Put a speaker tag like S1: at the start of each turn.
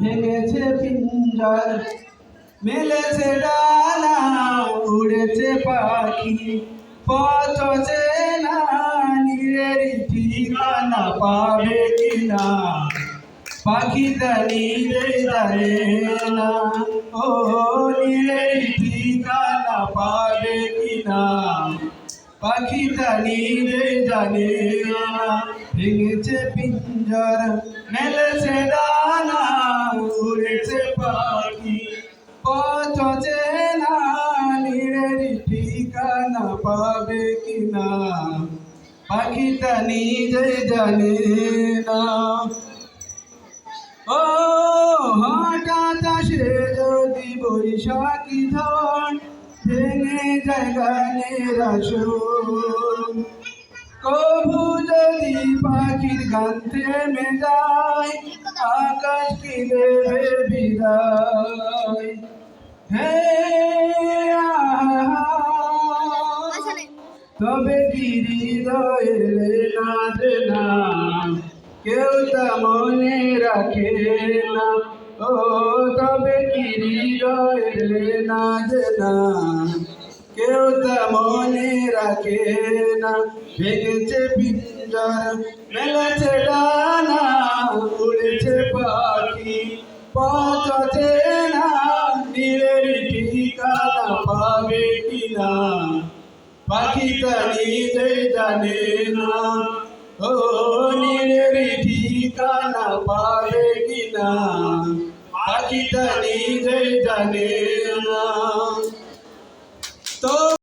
S1: ভেঙেছে পিঞ্জর মেলেছে ডানা উড়েছে পাখি পথ চেনা নিজের ঠিকানা পাবে কিনা পাখিটা নিজে জানে না ও নিজের ঠিকানা পাবে কিনা পাখিটা নিজে জানে না ভেঙেছে পিঞ্জর মেলেছে ডানা উড়েছে পাখি পথ চেনা নিজের ঠিকানা পাবে কিনা পাখিটা নিজে জানে না ও হঠাৎ আসে যদি বৈশাখী ঝড় ভেঙে যায় গানের আসর কবু যদি পাখির গান থেমে যায় আকাশ কি দেবে বিদায় হে তবে কি হৃদয়ের না কেউ তা মনে রাখে না ও তবে কি হৃদয়ের না কেউ তা মনে রাখে না ভেঙেছে পিঞ্জর মেলেছে ডানা উড়েছে পাখি পথ চেনা নিজের ঠিকানা পাবে কিনা পাখিটা নিজে জানে না ও নিজের ঠিকানা পাবে কিনা পাখিটা নিজে জানে না।